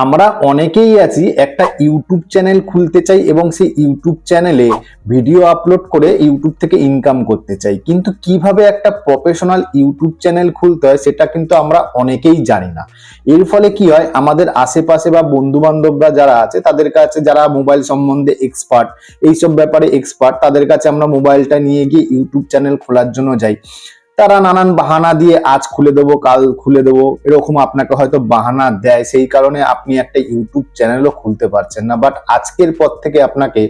আমরা অনেকেই আছি একটা ইউটিউব চ্যানেল খুলতে চাই এবং সেই ইউটিউব চ্যানেলে ভিডিও আপলোড করে ইউটিউব থেকে ইনকাম করতে চাই, কিন্তু কিভাবে একটা প্রফেশনাল ইউটিউব চ্যানেল খুলতে হয় সেটা কিন্তু আমরা অনেকেই জানি না। এর ফলে কি হয়, আমাদের আশেপাশে বা বন্ধু বান্ধবরা যারা আছে তাদের কাছে, যারা মোবাইল সম্বন্ধে এক্সপার্ট, এইসব ব্যাপারে এক্সপার্ট, তাদের কাছে আমরা মোবাইলটা নিয়ে গিয়ে ইউটিউব চ্যানেল খোলার জন্য যাই। তারা নানান বাহানা দিয়ে আজ খুলে দেবো, কাল খুলে দেবো, এরকম আপনাকে হয়তো বাহানা দেয়, সেই কারণে আপনি একটা ইউটিউব চ্যানেলও খুলতে পারছেন না। বাট আজকের পর থেকে আপনাকে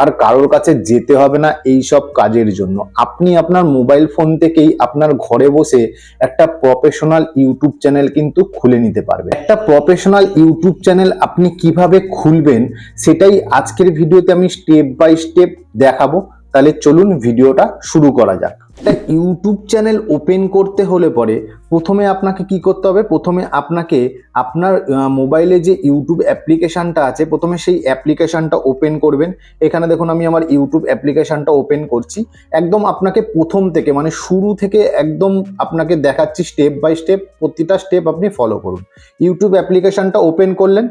আর কারোর কাছে যেতে হবে না এই সব কাজের জন্য। আপনি আপনার মোবাইল ফোন থেকেই আপনার ঘরে বসে একটা প্রফেশনাল ইউটিউব চ্যানেল কিন্তু খুলে নিতে পারবেন। একটা প্রফেশনাল ইউটিউব চ্যানেল আপনি কিভাবে খুলবেন সেটাই আজকের ভিডিওতে আমি স্টেপ বাই স্টেপ দেখাবো। তাহলে চলুন ভিডিওটা শুরু করা যাক। একটা ইউটিউব চ্যানেল ওপেন করতে হলে পরে প্রথমে আপনাকে কি করতে হবে, প্রথমে আপনাকে আপনার মোবাইলে যে ইউটিউব অ্যাপ্লিকেশনটা আছে, প্রথমে সেই অ্যাপ্লিকেশনটা ওপেন করবেন। এখানে দেখুন আমি আমার ইউটিউব অ্যাপ্লিকেশনটা ওপেন করছি। একদম আপনাকে প্রথম থেকে, মানে শুরু থেকে একদম আপনাকে দেখাচ্ছি স্টেপ বাই স্টেপ, প্রতিটা স্টেপ আপনি ফলো করুন। ইউটিউব অ্যাপ্লিকেশনটা ওপেন করলেন।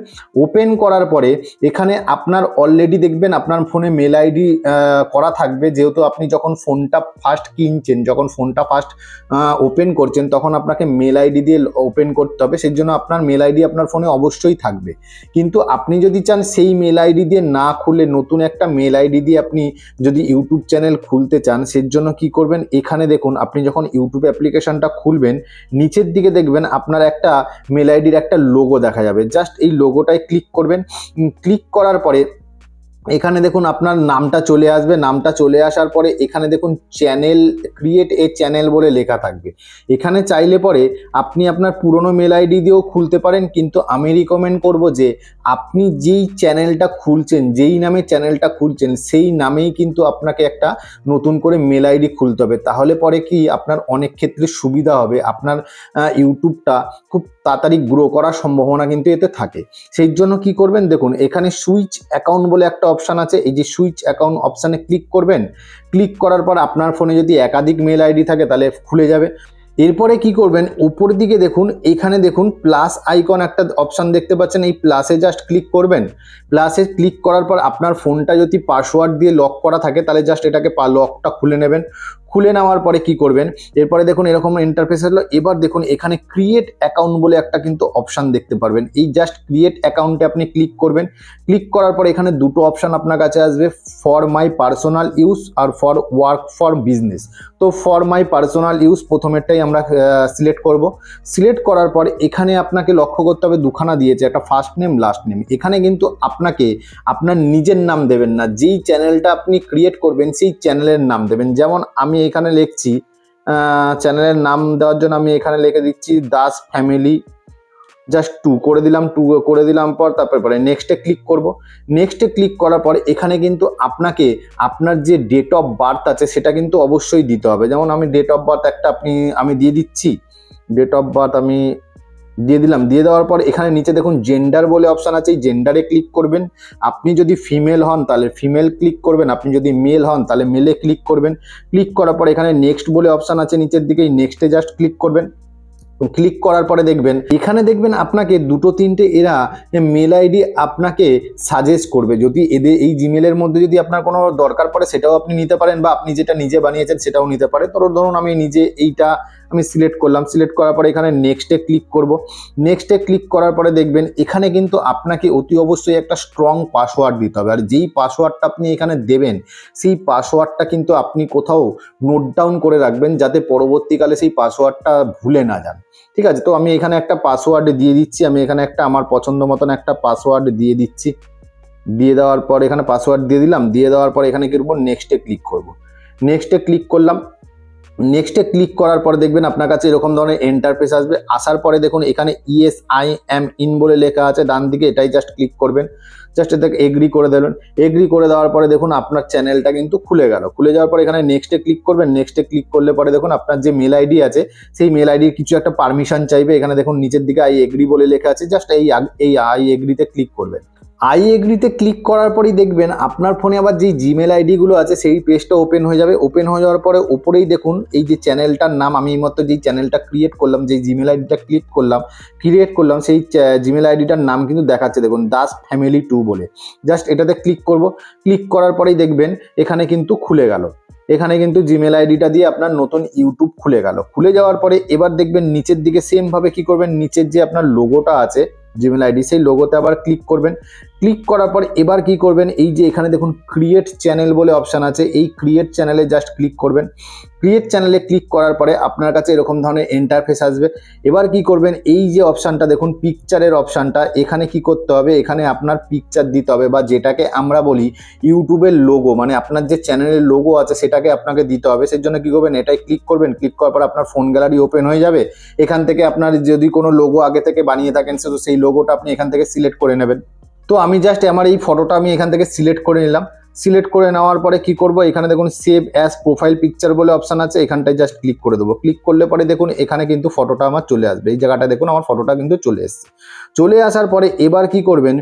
ওপেন করার পরে এখানে আপনার অলরেডি দেখবেন আপনার ফোনে মেল আইডি করা থাকবে, যেহেতু আপনি যখন ফোনটা ফার্স্ট কিনছেন, যখন ফোনটা ফার্স্ট ওপেন করছেন, তখন আপনাকে মেল আইডি দিয়ে ওপেন করতে হবে। সেই জন্য আপনার মেল আইডি আপনার ফোনে অবশ্যই থাকবে। কিন্তু আপনি যদি চান সেই মেল আইডি দিয়ে না খুলে নতুন একটা মেল আইডি দিয়ে আপনি যদি ইউটিউব চ্যানেল খুলতে চান, সেই জন্য কি করবেন, এখানে দেখুন আপনি যখন ইউটিউব অ্যাপ্লিকেশনটা খুলবেন, নিচের দিকে দেখবেন আপনার একটা মেল আইডির একটা লোগো দেখা যাবে। জাস্ট এই লোগোটায় ক্লিক করবেন। ক্লিক করার পরে এখানে দেখুন আপনার নামটা চলে আসবে। নামটা চলে আসার পরে এখানে দেখুন চ্যানেল, ক্রিয়েট এ চ্যানেল বলে লেখা থাকবে। এখানে চাইলে পরে আপনি আপনার পুরনো মেল আইডি দিয়েও খুলতে পারেন, কিন্তু আমি রিকমেন্ড করব যে আপনি যেই চ্যানেলটা খুলছেন, যেই নামে চ্যানেলটা খুলছেন, সেই নামেই কিন্তু আপনাকে একটা নতুন করে মেল আইডি খুলতে হবে। তাহলে পরে কি আপনার অনেক ক্ষেত্রে সুবিধা হবে, আপনার ইউটিউবটা খুব তাড়াতাড়ি গ্রো করার সম্ভাবনা কিন্তু এতে থাকে। সেই জন্য কি করবেন, দেখুন এখানে সুইচ অ্যাকাউন্ট বলে একটা অপশান আছে। এই যে সুইচ অ্যাকাউন্ট অপশানে ক্লিক করবেন। ক্লিক করার পর আপনার ফোনে যদি একাধিক মেল আইডি থাকে তাহলে খুলে যাবে। এরপরে কি করবেন, উপর দিকে দেখুন, এখানে দেখুন প্লাস আইকন একটা অপশান দেখতে পাচ্ছেন, এই প্লাসে জাস্ট ক্লিক করবেন। প্লাসে ক্লিক করার পর আপনার ফোনটা যদি পাসওয়ার্ড দিয়ে লক করা থাকে তাহলে জাস্ট এটাকে লকটা খুলে নেবেন। খুলে নেওয়ার পরে কি করবেন, এরপরে দেখুন এরকম ইন্টারফেস হলো। এবার দেখুন এখানে ক্রিয়েট অ্যাকাউন্ট বলে একটা কিন্তু অপশান দেখতে পারবেন। এই জাস্ট ক্রিয়েট অ্যাকাউন্টে আপনি ক্লিক করবেন। ক্লিক করার পরে এখানে দুটো অপশান আপনার কাছে আসবে, ফর মাই পার্সোনাল ইউজ আর ফর ওয়ার্ক ফর বিজনেস। তো ফর মাই পার্সোনাল ইউজ প্রথমেরটাই আমরা সিলেক্ট করব। সিলেক্ট করার পর এখানে আপনাকে লক্ষ্য করতে হবে দুখানা দিয়েছে, একটা ফার্স্ট নেম, লাস্ট নেম। এখানে কিন্তু আপনাকে আপনার নিজের নাম দেবেন না, যেই চ্যানেলটা আপনি ক্রিয়েট করবেন সেই চ্যানেলের নাম দেবেন। যেমন আমি এখানে লিখছি, চ্যানেলের নাম দেওয়ার জন্য আমি এখানে লিখে দিচ্ছি দাস ফ্যামিলি, জাস্ট 2 করে দিলাম। 2 করে দিলাম পর তারপরে নেক্সটে ক্লিক করব। নেক্সটে ক্লিক করার পর এখানে কিন্তু আপনাকে আপনার যে ডেট অফ বার্থ আছে সেটা কিন্তু অবশ্যই দিতে হবে। যেমন আমি ডেট অফ বার্থ একটা আমি দিয়ে দিচ্ছি। ডেট অফ বার্থ আমি দিয়ে দিলাম। দিয়ে দেওয়ার পর এখানে নিচে দেখুন জেন্ডার বলে অপশান আছে, এই জেন্ডারে ক্লিক করবেন। আপনি যদি ফিমেল হন তাহলে ফিমেল ক্লিক করবেন, আপনি যদি মেল হন তাহলে মেলে ক্লিক করবেন। ক্লিক করার পর এখানে নেক্সট বলে অপশান আছে নিচের দিকে, এই নেক্সটে জাস্ট ক্লিক করবেন। ক্লিক করার পরে দেখবেন এখানে দেখবেন আপনাকে দুটো তিনটে এরা মেল আইডি আপনাকে সাজেস্ট করবে। যদি এদের এই জিমেলের মধ্যে যদি আপনার কোনো দরকার পড়ে সেটাও আপনি নিতে পারেন, বা আপনি যেটা নিজে বানিয়েছেন সেটাও নিতে পারেন। ধরুন আমি নিজে এইটা আমি সিলেক্ট করলাম। সিলেক্ট করার পরে এখানে নেক্সটে ক্লিক করব। নেক্সটে ক্লিক করার পরে দেখবেন এখানে কিন্তু আপনাকে অতি অবশ্যই একটা স্ট্রং পাসওয়ার্ড দিতে হবে। আর যেই পাসওয়ার্ডটা আপনি এখানে দেবেন সেই পাসওয়ার্ডটা কিন্তু আপনি কোথাও নোট ডাউন করে রাখবেন, যাতে পরবর্তীকালে সেই পাসওয়ার্ডটা ভুলে না যান। ঠিক আছে, তো আমি এখানে একটা পাসওয়ার্ড দিয়ে দিচ্ছি। আমি এখানে একটা আমার পছন্দ মতন একটা পাসওয়ার্ড দিয়ে দিচ্ছি। দিয়ে দেওয়ার পর এখানে পাসওয়ার্ড দিয়ে দিলাম। দিয়ে দেওয়ার পর এখানে কি করবো, নেক্সটে ক্লিক করব। নেক্সটে ক্লিক করলাম। নেক্সটে ক্লিক করার পরে দেখবেন আপনার কাছে এরকম ধরনের ইন্টারফেস আসবে। আসার পরে দেখুন এখানে ইয়েস আই অ্যাম ইন বলে লেখা আছে ডান দিকে, এটাই জাস্ট ক্লিক করবেন। জাস্ট এটাকে এগ্রি করে দেবেন। এগ্রি করে দেওয়ার পরে দেখুন আপনার চ্যানেলটা কিন্তু খুলে গেল। খুলে যাওয়ার পরে এখানে নেক্সটে ক্লিক করবেন। নেক্সটে ক্লিক করলে পরে দেখুন আপনার যে মেল আইডি আছে সেই মেল আইডির কিছু একটা পারমিশন চাইবে। এখানে দেখুন নিচের দিকে আই এগ্রি বলে লেখা আছে, জাস্ট এই আই এগ্রিতে ক্লিক করবেন। আই এগ্রিতে ক্লিক করার পরেই দেখবেন আপনার ফোনে আবার যেই জিমেল আইডিগুলো আছে সেই পেজটা ওপেন হয়ে যাবে। ওপেন হয়ে যাওয়ার পরে ওপরেই দেখুন এই যে চ্যানেলটার নাম, আমি এইমাত্র যেই চ্যানেলটা ক্রিয়েট করলাম, যেই জিমেল আইডিটা ক্রিয়েট করলাম সেই জিমেল আইডিটার নাম কিন্তু দেখাচ্ছে দেখুন দাস ফ্যামিলি 2 বলে। জাস্ট এটাতে ক্লিক করব। ক্লিক করার পরেই দেখবেন এখানে কিন্তু খুলে গেল। এখানে কিন্তু জিমেল আইডিটা দিয়ে আপনার নতুন ইউটিউব খুলে গেল। খুলে যাওয়ার পরে এবার দেখবেন নিচের দিকে সেমভাবে কি করবেন, নিচের যে আপনার লোগোটা আছে জিমেল আইডি সেই লোগোতে আবার ক্লিক করবেন। ক্লিক করার পর এবার কি করবেন, এই যে এখানে দেখুন ক্রিয়েট চ্যানেল বলে অপশান আছে, এই ক্রিয়েট চ্যানেলে জাস্ট ক্লিক করবেন। ক্রিয়েট চ্যানেলে ক্লিক করার পরে আপনার কাছে এরকম ধরনের ইন্টারফেস আসবে। এবার কি করবেন, এই যে অপশানটা দেখুন পিকচারের অপশানটা, এখানে কি করতে হবে, এখানে আপনার পিকচার দিতে হবে বা যেটাকে আমরা বলি ইউটিউবের লোগো, মানে আপনার যে চ্যানেলের লোগো আছে সেটাকে আপনাকে দিতে হবে। সেই জন্য কি করবেন, এটাই ক্লিক করবেন। ক্লিক করার পর আপনার ফোন গ্যালারি ওপেন হয়ে যাবে। এখান থেকে আপনার যদি কোনো লোগো আগে থেকে বানিয়ে থাকেন তো সেই লোগোটা আপনি এখান থেকে সিলেক্ট করে নেবেন। তো আমি জাস্ট আমার এই ফটোটা আমি এখান থেকে সিলেক্ট করে নিলাম। সিলেক্ট করে নেওয়ার পরে কি করব, এখানে দেখুন সেভ অ্যাজ প্রোফাইল পিকচার বলে অপশান আছে, এখানটায় জাস্ট ক্লিক করে দেবো। ক্লিক করলে পরে দেখুন এখানে কিন্তু ফটোটা আমার চলে আসবে। এই জায়গাটা দেখুন আমার ফটোটা কিন্তু চলে এসছে। চলে আসার পরে এবার কি করবেন,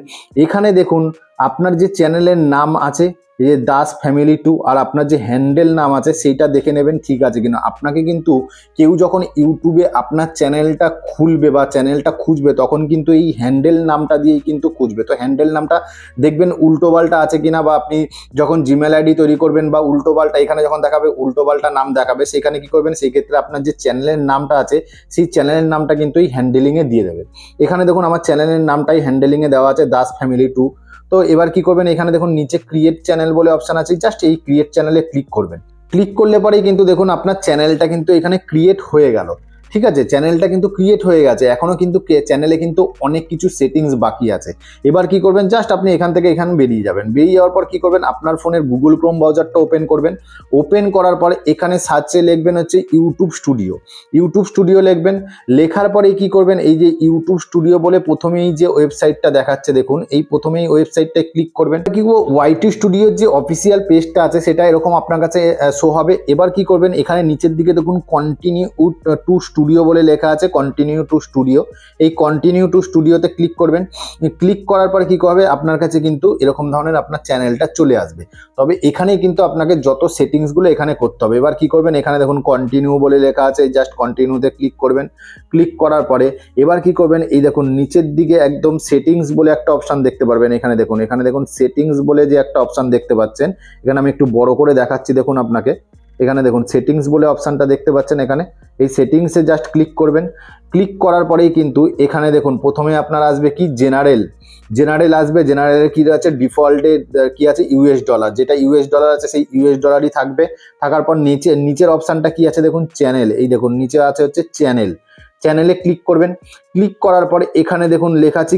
এখানে দেখুন আপনার যে চ্যানেলের নাম আছে এই যে দাস ফ্যামিলি 2 আর আপনার যে হ্যান্ডেল নাম আছে সেইটা দেখে নেবেন ঠিক আছে কিনা। আপনাকে কিন্তু কেউ যখন ইউটিউবে আপনার চ্যানেলটা খুলবে বা চ্যানেলটা খুঁজবে তখন কিন্তু এই হ্যান্ডেল নামটা দিয়েই কিন্তু খুঁজবে। তো হ্যান্ডেল নামটা দেখবেন উল্টোপাল্টা আছে কিনা, বা আপনি যখন জিমেল আইডি তৈরি করবেন বা উল্টোপাল্টা এখানে যখন দেখাবে উল্টোপাল্টা নাম দেখাবে, সেখানে কি করবেন, সেই ক্ষেত্রে আপনার যে চ্যানেলের নামটা আছে সেই চ্যানেলের নামটা কিন্তু এই হ্যান্ডেলিংয়ে দিয়ে দেবেন। এখানে দেখুন আমার চ্যানেলের নামটাই হ্যান্ডেলিংয়ে দেওয়া আছে দাস ফ্যামিলি 2। তো এবার কি করবেন, এখানে দেখুন নিচে ক্রিয়েট চ্যানেল বলে অপশান আছে, জাস্ট এই ক্রিয়েট চ্যানেলে ক্লিক করবেন। ক্লিক করলে পরেই কিন্তু দেখুন আপনার চ্যানেলটা কিন্তু এখানে ক্রিয়েট হয়ে গেল। ঠিক আছে, চ্যানেলটা কিন্তু ক্রিয়েট হয়ে গেছে। এখনো কিন্তু চ্যানেলে কিন্তু অনেক কিছু সেটিংস বাকি আছে। এবার কি করবেন, জাস্ট আপনি এখান থেকে এখানে বেরিয়ে যাবেন। বেরিয়ে যাওয়ার পর কি করবেন, আপনার ফোনের গুগল ক্রোম ব্রাউজারটা ওপেন করবেন। ওপেন করার পরে এখানে সার্চে লিখবেন হচ্ছে ইউটিউব স্টুডিও। ইউটিউব স্টুডিও লিখবেন। লেখার পরে কি করবেন, এই যে ইউটিউব স্টুডিও বলে প্রথমেই যে ওয়েবসাইটটা দেখাচ্ছে দেখুন, এই প্রথমেই ওয়েবসাইটটায় ক্লিক করবেন। কি ওয়াইটি স্টুডিওর যে অফিসিয়াল পেজটা আছে সেটা এরকম আপনার কাছে শো হবে। এবার কি করবেন, এখানে নিচের দিকে দেখুন কন্টিনিউ টু স্টুডিও বলে লেখা আছে, কন্টিনিউ টু স্টুডিও। এই কন্টিনিউ টু স্টুডিওতে ক্লিক করবেন। ক্লিক করার পরে কি হবে, আপনার কাছে কিন্তু এরকম ধরনের আপনার চ্যানেলটা চলে আসবে। তবে এখানেই কিন্তু আপনাকে যত সেটিংসগুলো এখানে করতে হবে। এবার কি করবেন, এখানে দেখুন কন্টিনিউ বলে লেখা আছে, জাস্ট কন্টিনিউতে ক্লিক করবেন। ক্লিক করার পরে এবার কি করবেন, এই দেখুন নিচের দিকে একদম সেটিংস বলে একটা অপশান দেখতে পারবেন। এখানে দেখুন সেটিংস বলে যে একটা অপশান দেখতে পাচ্ছেন, এখানে আমি একটু বড় করে দেখাচ্ছি দেখুন আপনাকে। এখানে দেখুন সেটিংস বলে অপশানটা দেখতে পাচ্ছেন, এখানে এই সেটিংসে জাস্ট ক্লিক করবেন। ক্লিক করার পরেই কিন্তু এখানে দেখুন প্রথমে আপনার আসবে কি জেনারেল আসবে। জেনারেলে কি আছে, ডিফল্টে কি আছে ইউএস ডলার, যেটা ইউএস ডলার আছে সেই ইউএস ডলারই থাকবে। থাকার পর নিচের অপশানটা কি আছে দেখুন চ্যানেল, এই দেখুন নিচে আছে হচ্ছে চ্যানেলে ক্লিক করবেন। ক্লিক করার পরে এখানে দেখুন লেখা আছে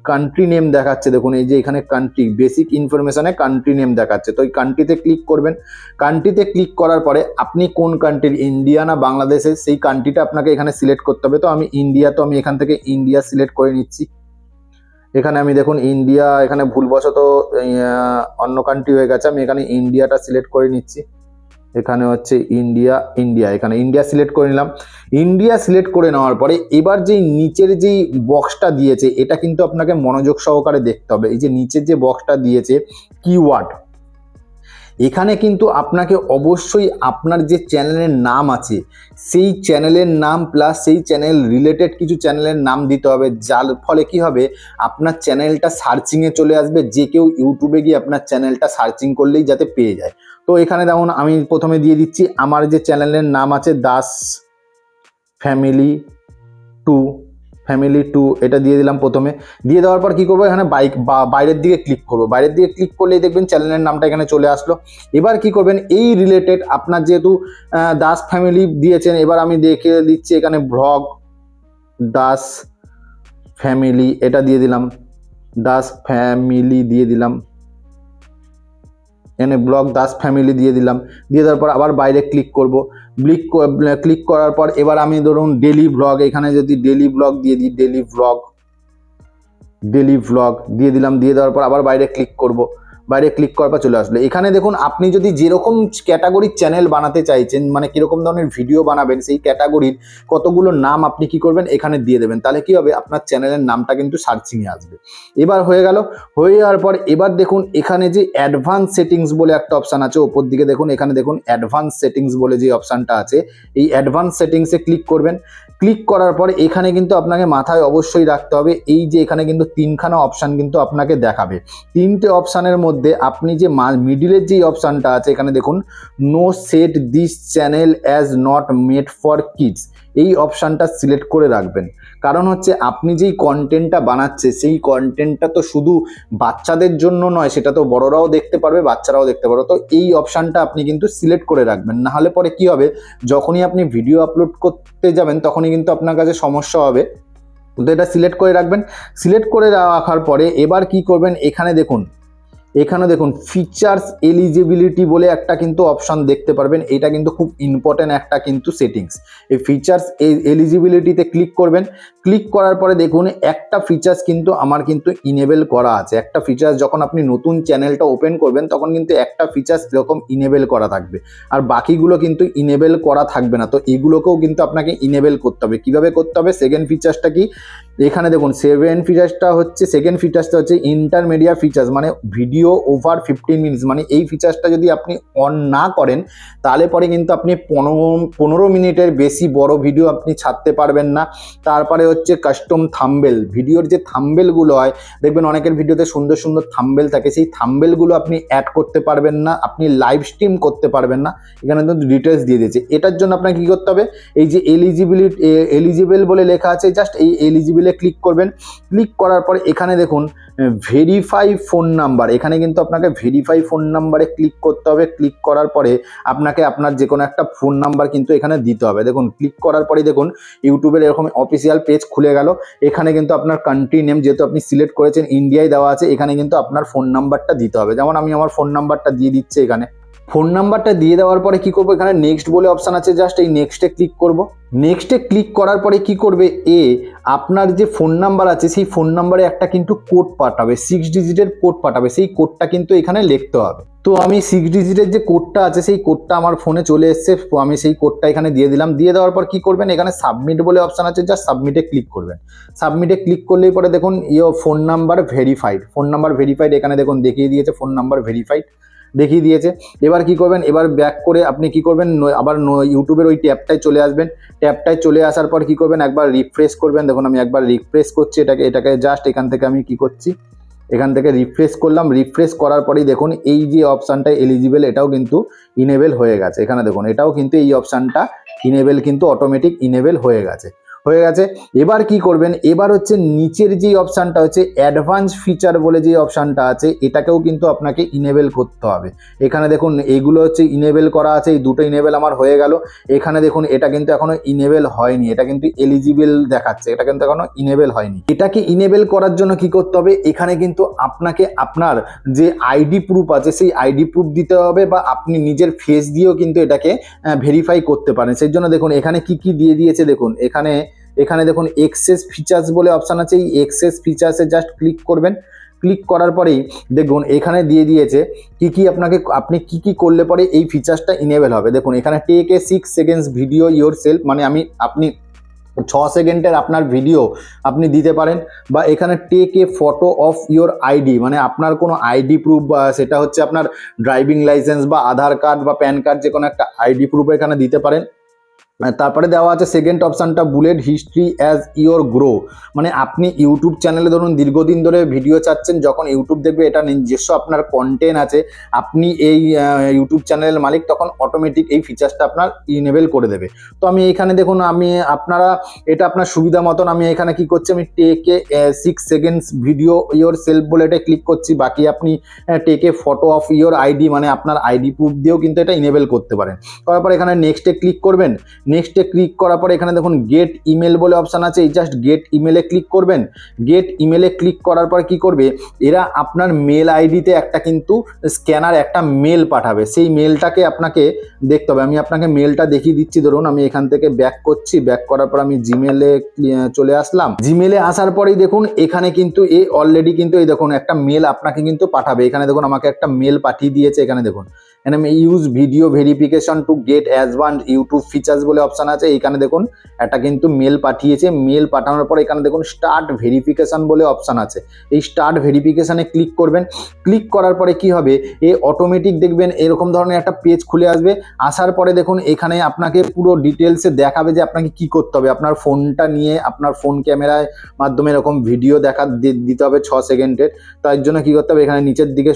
কান্ট্রি নেম দেখাচ্ছে দেখুন, এই যে এখানে কান্ট্রি বেসিক ইনফরমেশনে কান্ট্রি নেম দেখাচ্ছে। তো এই কান্ট্রিতে ক্লিক করবেন। কান্ট্রিতে ক্লিক করার পরে আপনি কোন কান্ট্রির, ইন্ডিয়া না বাংলাদেশে, সেই কান্ট্রিটা আপনাকে এখানে সিলেক্ট করতে হবে। তো আমি ইন্ডিয়া, তো আমি এখান থেকে ইন্ডিয়া সিলেক্ট করে নিচ্ছি। এখানে আমি দেখুন ইন্ডিয়া, এখানে ভুলবশত অন্য কান্ট্রি হয়ে গেছে, আমি এখানে ইন্ডিয়াটা সিলেক্ট করে নিচ্ছি। এখানে হচ্ছে ইন্ডিয়া, এখানে ইন্ডিয়া সিলেক্ট করে নিলাম। ইন্ডিয়া সিলেক্ট করে নেওয়ার পরে এবার যেই নিচের যেই বক্সটা দিয়েছে এটা কিন্তু আপনাকে মনোযোগ সহকারে দেখতে হবে। এই যে নিচের যে বক্সটা দিয়েছে কিওয়ার্ড, এখানে কিন্তু আপনাকে অবশ্যই আপনার যে চ্যানেলের নাম আছে সেই চ্যানেলের নাম প্লাস সেই চ্যানেল রিলেটেড কিছু চ্যানেলের নাম দিতে হবে, যার ফলে কি হবে আপনার চ্যানেলটা সার্চিংয়ে চলে আসবে। যে কেউ ইউটিউবে গিয়ে আপনার চ্যানেলটা সার্চিং করলেই যাতে পেয়ে যায়। তো এখানে দেখুন আমি প্রথমে দিয়ে দিচ্ছি আমার যে চ্যানেলের নাম আছে দাস ফ্যামিলি 2, এটা দিয়ে দিলাম প্রথমে। দিয়ে দেওয়ার পর কি করবো, এখানে বাইরের দিকে ক্লিক করবো। বাইরের দিকে ক্লিক করলেই দেখবেন চ্যানেলের নামটা এখানে চলে আসলো। এবার কি করবেন, এই রিলেটেড আপনার যেহেতু দাস ফ্যামিলি দিয়েছেন, এবার আমি দেখে দিচ্ছি এখানে ব্লগ দাস ফ্যামিলি, এটা দিয়ে দিলাম, দাস ফ্যামিলি দিয়ে দিলাম, এখানে ব্লগ দাস ফ্যামিলি দিয়ে দিলাম। দিয়ে দেওয়ার পর আবার বাইরে ক্লিক করব। ক্লিক করার পর এবার আমি ধরুন ডেলি ব্লগ, এখানে যদি ডেলি ব্লগ দিয়ে দিই, ডেলি ব্লগ দিয়ে দিলাম। দিয়ে দেওয়ার পর আবার বাইরে ক্লিক করব। বাইরে ক্লিক করার পর চলে আসলো। এখানে দেখুন আপনি যদি যেরকম ক্যাটাগরির চ্যানেল বানাতে চাইছেন, মানে কিরকম ধরনের ভিডিও বানাবেন, সেই ক্যাটাগরির কতগুলো নাম আপনি কি করবেন এখানে দিয়ে দেবেন। তাহলে কি হবে, আপনার চ্যানেলের নামটা কিন্তু সার্চিংয়ে আসবে। এবার হয়ে গেল, হয়ে যাওয়ার পর এবার দেখুন এখানে যে অ্যাডভান্স সেটিংস বলে একটা অপশান আছে ওপর দিকে দেখুন, এখানে দেখুন অ্যাডভান্স সেটিংস বলে যে অপশানটা আছে, এই অ্যাডভান্স সেটিংসে ক্লিক করবেন। ক্লিক করার পরে এখানে কিন্তু আপনাকে মাথায় অবশ্যই রাখতে হবে, এই যে এখানে কিন্তু তিনখানা অপশান কিন্তু আপনাকে দেখাবে। তিনটে অপশানের মধ্যে আপনি যে মিডিলের যেই অপশানটা আছে এখানে দেখুন no set this channel as not made for kids, এই অপশানটা সিলেক্ট করে রাখবেন। কারণ হচ্ছে আপনি যেই কন্টেন্টটা বানাচ্ছে সেই কন্টেন্টটা তো শুধু বাচ্চাদের জন্য নয়, সেটা তো বড়রাও দেখতে পারবে, বাচ্চারাও দেখতে পারবে। তো এই অপশানটা আপনি কিন্তু সিলেক্ট করে রাখবেন, না হলে পরে কি হবে, যখনই আপনি ভিডিও আপলোড করতে যাবেন তখনই কিন্তু আপনার কাছে সমস্যা হবে। তো এটা সিলেক্ট করে রাখবেন। সিলেক্ট করে রাখার পরে এবার কি করবেন, এখানে দেখুন ফিচার্স এলিজিবিলিটি বলে একটা কিন্তু অপশন দেখতে পারবেন। এটা কিন্তু খুব ইম্পর্টেন্ট একটা কিন্তু সেটিংস। এই ফিচার্স এলিজিবিলিটিতে ক্লিক করবেন। ক্লিক করার পরে দেখুন একটা ফিচার্স কিন্তু আমার কিন্তু ইনেবল করা আছে। একটা ফিচার্স যখন আপনি নতুন চ্যানেলটা ওপেন করবেন তখন কিন্তু একটা ফিচার্স এরকম ইনেবল করা থাকবে, আর বাকিগুলো কিন্তু ইনেবল করা থাকবে না। তো এগুলোকেও কিন্তু আপনাকে ইনেবল করতে হবে। কিভাবে করতে হবে, সেকেন্ড ফিচার্সটা কি, এখানে দেখুন সেকেন্ড ফিচার্সটা হচ্ছে ইন্টারমিডিয়া ফিচার্স, মানে ভিডিও ওভার 15 মিনিটস, মানে এই ফিচার্সটা যদি আপনি অন না করেন তাহলে পরে কিন্তু আপনি 15 মিনিটের বেশি বড় ভিডিও আপনি ছাড়তে পারবেন না। তারপরে হচ্ছে কাস্টম থাম্বেল, ভিডিওর যে থাম্বেলগুলো হয় দেখবেন অনেকের ভিডিওতে সুন্দর সুন্দর থাম্বেল থাকে, সেই থাম্বেলগুলো আপনি অ্যাড করতে পারবেন না, আপনি লাইভ স্ট্রিম করতে পারবেন না। এখানে কিন্তু ডিটেলস দিয়ে দিয়েছে। এটার জন্য আপনাকে কী করতে হবে, এই যে এলিজিবল বলে লেখা আছে, জাস্ট এই এলিজিবলে ক্লিক করবেন। ক্লিক করার পর এখানে দেখুন ভেরিফাই ফোন নাম্বার, এখানে কিন্তু আপনাকে ভেরিফাই ফোন নাম্বারে ক্লিক করতে হবে। ক্লিক করার পরে আপনাকে আপনার যে কোনো একটা ফোন নাম্বার কিন্তু এখানে দিতে হবে। দেখুন ক্লিক করার পরে দেখুন ইউটিউবের এরকম অফিসিয়াল পেজ খুলে গেল। এখানে কিন্তু আপনার কান্ট্রি নেম যেহেতু আপনি সিলেক্ট করেছেন ইন্ডিয়ায় দেওয়া আছে, এখানে কিন্তু আপনার ফোন নাম্বারটা দিতে হবে। যেমন আমি আমার ফোন নাম্বারটা দিয়ে দিচ্ছি। এখানে ফোন নাম্বারটা দিয়ে দেওয়ার পরে কি করবো, এখানে নেক্সট বলে অপশান আছে, জাস্ট এই নেক্সটে ক্লিক করব। নেক্সটে ক্লিক করার পরে কি করবে, আপনার যে ফোন নাম্বার আছে সেই ফোন নাম্বারে একটা কিন্তু কোড পাঠাবে, 6 ডিজিটের কোড পাঠাবে, সেই কোডটা কিন্তু এখানে লিখতে হবে। তো আমি 6 ডিজিটের যে কোডটা আছে সেই কোডটা আমার ফোনে চলে এসছে, আমি সেই কোডটা এখানে দিয়ে দিলাম। দিয়ে দেওয়ার পর কি করবেন, এখানে সাবমিট বলে অপশান আছে, জাস্ট সাবমিটে ক্লিক করবেন। সাবমিটে ক্লিক করলেই পরে দেখুন ফোন নাম্বার ভেরিফাইড, এখানে দেখুন দেখিয়ে দিয়েছে ফোন নাম্বার ভেরিফাইড দেখিয়ে দিয়েছে। এবার কি করবেন, এবার ব্যাক করে আপনি কি করবেন, আবার ইউটিউবের ওই ট্যাবটায় চলে আসবেন। ট্যাবটায় চলে আসার পর কি করবেন, একবার রিফ্রেশ করবেন। দেখুন আমি একবার রিফ্রেশ করছি এটাকে জাস্ট এখান থেকে আমি কি করছি, এখান থেকে রিফ্রেশ করলাম। রিফ্রেশ করার পরেই দেখুন এই যে অপশানটা এলিজিবল, এটাও কিন্তু ইনেবল হয়ে গেছে। এখানে দেখুন এটাও কিন্তু এই অপশানটা ইনেবল কিন্তু অটোমেটিক ইনেবল হয়ে গেছে। এবার কি করবেন, এবার হচ্ছে নিচের যে অপশানটা হচ্ছে অ্যাডভান্স ফিচার বলে যে অপশানটা আছে, এটাকেও কিন্তু আপনাকে ইনেবল করতে হবে। এখানে দেখুন এইগুলো হচ্ছে ইনেবল করা আছে, এই দুটো ইনেবল আমার হয়ে গেল। এখানে দেখুন এটা কিন্তু এখনো ইনেবল হয়নি, এটা কিন্তু এলিজিবল দেখাচ্ছে, এটা কিন্তু এখনো ইনেবল হয়নি। এটাকে ইনেবল করার জন্য কি করতে হবে, এখানে কিন্তু আপনাকে আপনার যে আইডি প্রুফ আছে সেই আইডি প্রুফ দিতে হবে, বা আপনি নিজের ফেস দিয়েও কিন্তু এটাকে ভেরিফাই করতে পারেন। সেই জন্য দেখুন এখানে কি কি দিয়ে দিয়েছে, দেখুন এখানে দেখুন এক্সেস ফিচার্স বলে অপশান আছে, এই এক্সেস ফিচার্সে জাস্ট ক্লিক করবেন। ক্লিক করার পরেই দেখুন এখানে দিয়ে দিয়েছে আপনি কি করলে পরে এই ফিচার্সটা ইনেবল হবে। দেখুন এখানে take a 6 seconds video yourself, মানে আপনি 6 সেকেন্ডের আপনার ভিডিও আপনি দিতে পারেন। বা এখানে take a photo of your ID, মানে আপনার কোনো আইডি প্রুফ, বা সেটা হচ্ছে আপনার ড্রাইভিং লাইসেন্স বা আধার কার্ড বা প্যান কার্ড, যে কোনো একটা আইডি প্রুফ এখানে দিতে পারেন। তারপরে দেওয়া আছে সেকেন্ড অপশানটা bullet history as your grow, মানে আপনি ইউটিউব চ্যানেলে ধরুন দীর্ঘদিন ধরে ভিডিও চাচ্ছেন, যখন ইউটিউব দেখবে এটা নিজস্ব আপনার কন্টেন্ট আছে, আপনি এই ইউটিউব চ্যানেলের মালিক, তখন অটোমেটিক এই ফিচার্সটা আপনার ইনেবল করে দেবে। তো আমি এখানে দেখুন এটা আপনার সুবিধা মতন আমি এখানে কি করছি, আমি take a 6 seconds video yourself বলে এটা ক্লিক করছি। বাকি আপনি take a photo of your ID, মানে আপনার আইডি প্রুফ দিয়েও কিন্তু এটা ইনেবল করতে পারেন। করার পর এখানে নেক্সটে ক্লিক করবেন। নেক্সটে ক্লিক করার পরে এখানে দেখুন গেট ইমেল বলে অপশান আছে, এই জাস্ট গেট ইমেলে ক্লিক করবেন। গেট ইমেলে ক্লিক করার পর কি করবে, এরা আপনার মেল আইডিতে একটা কিন্তু স্ক্যানার একটা মেল পাঠাবে, সেই মেলটাকে আপনাকে দেখতে হবে। আমি আপনাকে মেলটা দেখিয়ে দিচ্ছি। ধরুন আমি এখান থেকে ব্যাক করছি, ব্যাক করার পর আমি জিমেলে চলে আসলাম। জিমেলে আসার পরেই দেখুন এখানে কিন্তু অলরেডি কিন্তু এই দেখুন একটা মেল আপনাকে কিন্তু পাঠাবে। এখানে দেখুন আমাকে একটা মেল পাঠিয়ে দিয়েছে। এখানে দেখুন এখানে use video verification to get advanced YouTube features বলে অপশান আছে। এইখানে দেখুন একটা কিন্তু মেল পাঠিয়েছে। মেল পাঠানোর পর এখানে দেখুন স্টার্ট ভেরিফিকেশন বলে অপশান আছে, এই স্টার্ট ভেরিফিকেশানে ক্লিক করবেন। ক্লিক করার পরে কি হবে, অটোমেটিক দেখবেন এরকম ধরনের একটা পেজ খুলে আসবে। আসার পরে দেখুন এখানে আপনাকে পুরো ডিটেলসে দেখাবে যে আপনাকে কি করতে হবে। আপনার ফোনটা নিয়ে আপনার ফোন ক্যামেরায় মাধ্যমে এরকম ভিডিও দিতে হবে 6 সেকেন্ডের। তার জন্য কি করতে হবে, এখানে নিচের দিকে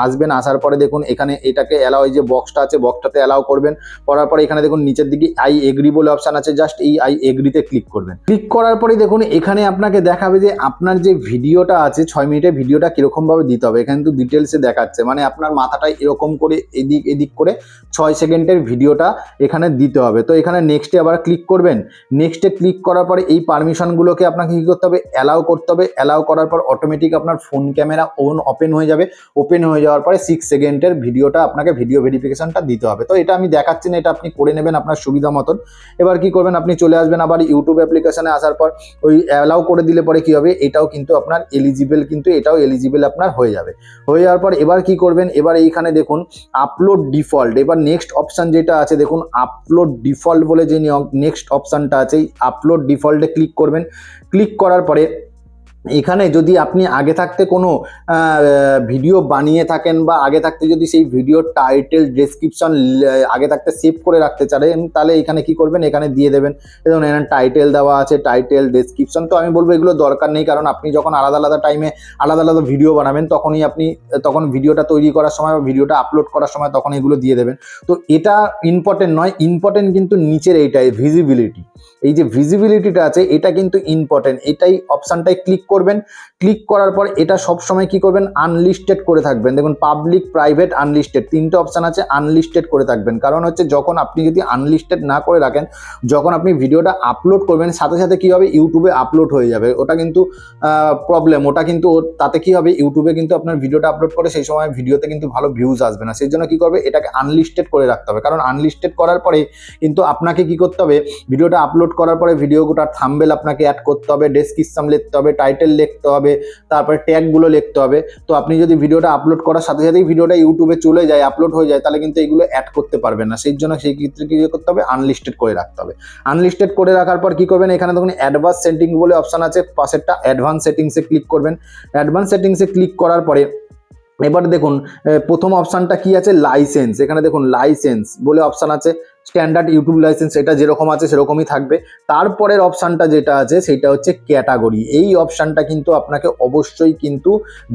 আসবেন। আসার পরে দেখুন এখানে এটাকে অ্যালাউ, এই যে বক্সটা আছে বক্সটাতে অ্যালাউ করবেন। করার পরে এখানে দেখুন নিচের দিকে আই এগ্রি বলে অপশান আছে, জাস্ট এই আই এগ্রিতে ক্লিক করবেন। ক্লিক করার পরে দেখুন এখানে আপনাকে দেখাবে যে আপনার যে ভিডিওটা আছে 6 মিনিটের ভিডিওটা কীরকমভাবে দিতে হবে। এখানে কিন্তু ডিটেলসে দেখাচ্ছে, মানে আপনার মাথাটায় এরকম করে এদিক করে 6 সেকেন্ডের ভিডিওটা এখানে দিতে হবে। তো এখানে নেক্সটে আবার ক্লিক করবেন। নেক্সটে ক্লিক করার পরে এই পারমিশনগুলোকে আপনাকে কী করতে হবে, অ্যালাউ করতে হবে। অ্যালাউ করার পর অটোমেটিক আপনার ফোন ক্যামেরা ওপেন হয়ে যাবে। ওপেন হয়ে যাওয়ার পরে 6 সেকেন্ডের ভিডিওটা আপনাকে ভিডিও ভেরিফিকেশনটা দিতে হবে। তো এটা আমি দেখাচ্ছি না, এটা আপনি করে নেবেন আপনার সুবিধা মতন। এবার কি করবেন, আপনি চলে আসবেন আবার ইউটিউব অ্যাপ্লিকেশনে। আসার পর ওই অ্যালাউ করে দিলে পরে কি হবে, এটাও কিন্তু আপনার এলিজিবল, কিন্তু এটাও এলিজিবল আপনার হয়ে যাবে। হয়ে যাওয়ার পর এবার কি করবেন, এবার এইখানে দেখুন আপলোড ডিফল্ট। এবার নেক্সট অপশান যেটা আছে দেখুন আপলোড ডিফল্ট বলে যে নেক্সট অপশানটা আছে, এই আপলোড ডিফল্টে ক্লিক করবেন। ক্লিক করার পরে এখানে যদি আপনি আগে থাকতে কোনো ভিডিও বানিয়ে থাকেন বা আগে থাকতে যদি সেই ভিডিওর টাইটেল ডেসক্রিপশন আগে থাকতে সেভ করে রাখতে চান, তাহলে এখানে কি করবেন, এখানে দিয়ে দেবেন। দেখুন এখানে টাইটেল দেওয়া আছে, টাইটেল ডেসক্রিপশন। তো আমি বলবো এগুলো দরকার নেই, কারণ আপনি যখন আলাদা আলাদা টাইমে আলাদা আলাদা ভিডিও বানাবেন তখন ভিডিওটা তৈরি করার সময় বা ভিডিওটা আপলোড করার সময় তখন এগুলো দিয়ে দেবেন। তো এটা ইম্পর্টেন্ট নয়, ইম্পর্টেন্ট কিন্তু নিচের এইটাই ভিজিবিলিটি। এই যে ভিজিবিলিটিটা আছে এটা কিন্তু ইম্পর্টেন্ট, এটাই অপশানটাই ক্লিক করবেন। ক্লিক করার পর এটা সবসময় কি করবেন, আনলিস্টেড করে থাকবেন। দেখুন পাবলিক, প্রাইভেট, আনলিস্টেড তিনটে অপশান আছে, আনলিস্টেড করে থাকবেন। কারণ হচ্ছে যখন আপনি যদি আনলিস্টেড না করে রাখেন, যখন আপনি ভিডিওটা আপলোড করবেন সাথে সাথে কি হবে, ইউটিউবে আপলোড হয়ে যাবে। ওটা কিন্তু প্রবলেম, ওটা কিন্তু তাতে কি হবে, ইউটিউবে কিন্তু আপনার ভিডিওটা আপলোড করে সেই সময় ভিডিওতে কিন্তু ভালো ভিউজ আসবে না। সেই জন্য কি করবে, এটাকে আনলিস্টেড করে রাখতে হবে। কারণ আনলিস্টেড করার পরে কিন্তু আপনাকে কি করতে হবে, ভিডিওটা আপলোড করার পরে ভিডিওটার থাম্বনেল আপনাকে অ্যাড করতে হবে, ডেসক্রিপশন লিখতে হবে, টাইটেল লিখতে হবে, তারপরে ট্যাগগুলো লিখতে হবে। তো আপনি যদি ভিডিওটা আপলোড করার সাথে সাথেই ভিডিওটা ইউটিউবে চলে যায়, আপলোড হয়ে যায়, তাহলে কিন্তু এগুলো অ্যাড করতে পারবেন না। সেই জন্য সেই ক্ষেত্রে কি করতে হবে, আনলিস্টেড করে রাখতে হবে। আনলিস্টেড করে রাখার পর কি করবেন, এখানে দেখুন অ্যাডভান্স সেটিং বলে অপশান আছে, পাশেরটা অ্যাডভান্স সেটিংসে ক্লিক করবেন। অ্যাডভান্স সেটিংসে ক্লিক করার পরে এবার দেখুন প্রথম অপশানটা কি আছে, লাইসেন্স। এখানে দেখুন লাইসেন্স বলে অপশান আছে, স্ট্যান্ডার্ড ইউটিউব লাইসেন্স, এটা যেরকম আছে সেরকমই থাকবে। তারপরের অপশানটা যেটা আছে সেটা হচ্ছে ক্যাটাগরি। এই অপশানটা কিন্তু আপনাকে অবশ্যই কিন্তু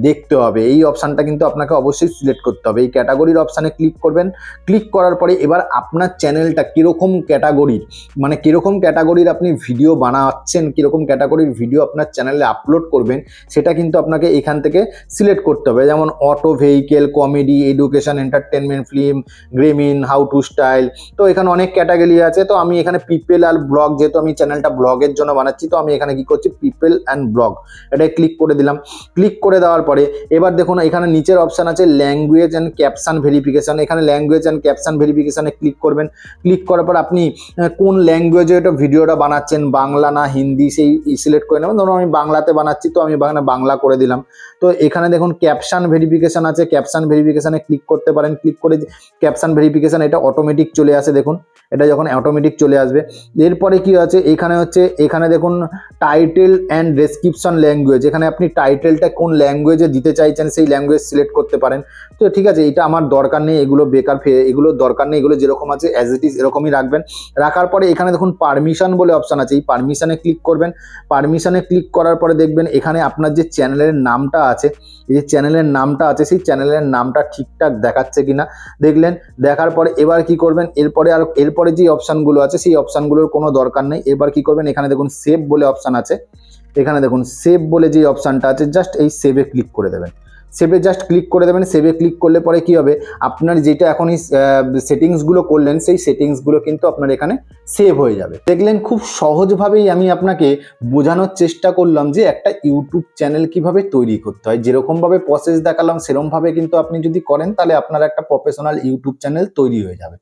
দেখতে হবে, এই অপশানটা কিন্তু আপনাকে অবশ্যই সিলেক্ট করতে হবে। এই ক্যাটাগরির অপশানে ক্লিক করবেন। ক্লিক করার পরে এবার আপনার চ্যানেলটা কীরকম ক্যাটাগরির, মানে কীরকম ক্যাটাগরির আপনি ভিডিও বানাচ্ছেন, কীরকম ক্যাটাগরির ভিডিও আপনার চ্যানেলে আপলোড করবেন, সেটা কিন্তু আপনাকে এখান থেকে সিলেক্ট করতে হবে। যেমন auto, vehicle, comedy, education, entertainment, film, gaming, how to style. তো এখানে অনেক ক্যাটাগরি আছে। তো আমি এখানে পিপল আর ব্লগ, যেহেতু আমি চ্যানেলটা ব্লগের জন্য বানাচ্ছি, তো আমি এখানে কি করছি, পিপল অ্যান্ড ব্লগ, এটাই ক্লিক করে দিলাম। ক্লিক করে দেওয়ার পরে এবার দেখুন এখানে নিচের অপশান আছে ল্যাঙ্গুয়েজ অ্যান্ড ক্যাপশন ভেরিফিকেশন। এখানে ল্যাঙ্গুয়েজ অ্যান্ড ক্যাপশন ভেরিফিকেশনে ক্লিক করবেন। ক্লিক করার পর আপনি কোন ল্যাঙ্গুয়েজে এটা ভিডিওটা বানাচ্ছেন, বাংলা না হিন্দি, সেই সিলেক্ট করে নেবেন। ধরুন আমি বাংলাতে বানাচ্ছি, তো আমি বাংলা করে দিলাম। তো এখানে দেখুন ক্যাপশন ভেরিফিকেশন আছে, ক্যাপশন ভেরিফিকেশনে ক্লিক করতে পারেন। ক্লিক করে ক্যাপশন ভেরিফিকেশন এটা অটোমেটিক চলে আসে। দেখুন এটা যখন অটোমেটিক চলে আসবে, এরপরে কি আছে, এখানে দেখুন টাইটেল অ্যান্ড ডেসক্রিপশন ল্যাঙ্গুয়েজ। এখানে আপনি টাইটেলটা কোন ল্যাঙ্গুয়েজে দিতে চাইছেন সেই ল্যাঙ্গুয়েজ সিলেক্ট করতে পারেন। তো ঠিক আছে, এটা আমার দরকার নেই, এগুলো বেকার, এগুলো দরকার নেই, এগুলো যেরকম আছে অ্যাজ ইট ইজ এরকমই রাখবেন। রাখার পরে এখানে দেখুন পারমিশন বলে অপশান আছে, এই পারমিশনে ক্লিক করবেন। পারমিশনে ক্লিক করার পরে দেখবেন এখানে আপনার যে চ্যানেলের নামটা আছে, এই যে চ্যানেলের নামটা আছে, সেই চ্যানেলের নামটা ঠিকঠাক দেখাচ্ছে কিনা দেখলেন। দেখার পরে এবার কি করবেন, এরপরে যে অপশানগুলো আছে সেই অপশানগুলোর কোনো দরকার নেই। এবার কি করবেন, এখানে দেখুন সেভ বলে অপশান আছে, এখানে দেখুন সেভ বলে যে অপশানটা আছে, জাস্ট এই সেভে ক্লিক করে দেবেন। সেভে জাস্ট ক্লিক করে দেবেন। সেভে ক্লিক করলে পরে কি হবে, আপনার যেটা এখন এই সেটিংসগুলো করলেন সেই সেটিংসগুলো কিন্তু আপনার এখানে সেভ হয়ে যাবে। দেখলেন খুব সহজভাবেই আমি আপনাকে বোঝানোর চেষ্টা করলাম যে একটা ইউটিউব চ্যানেল কিভাবে তৈরি করতে হয়। যেরকমভাবে প্রসেস দেখালাম সেরকমভাবে কিন্তু আপনি যদি করেন তাহলে আপনার একটা প্রফেশনাল ইউটিউব চ্যানেল তৈরি হয়ে যাবে।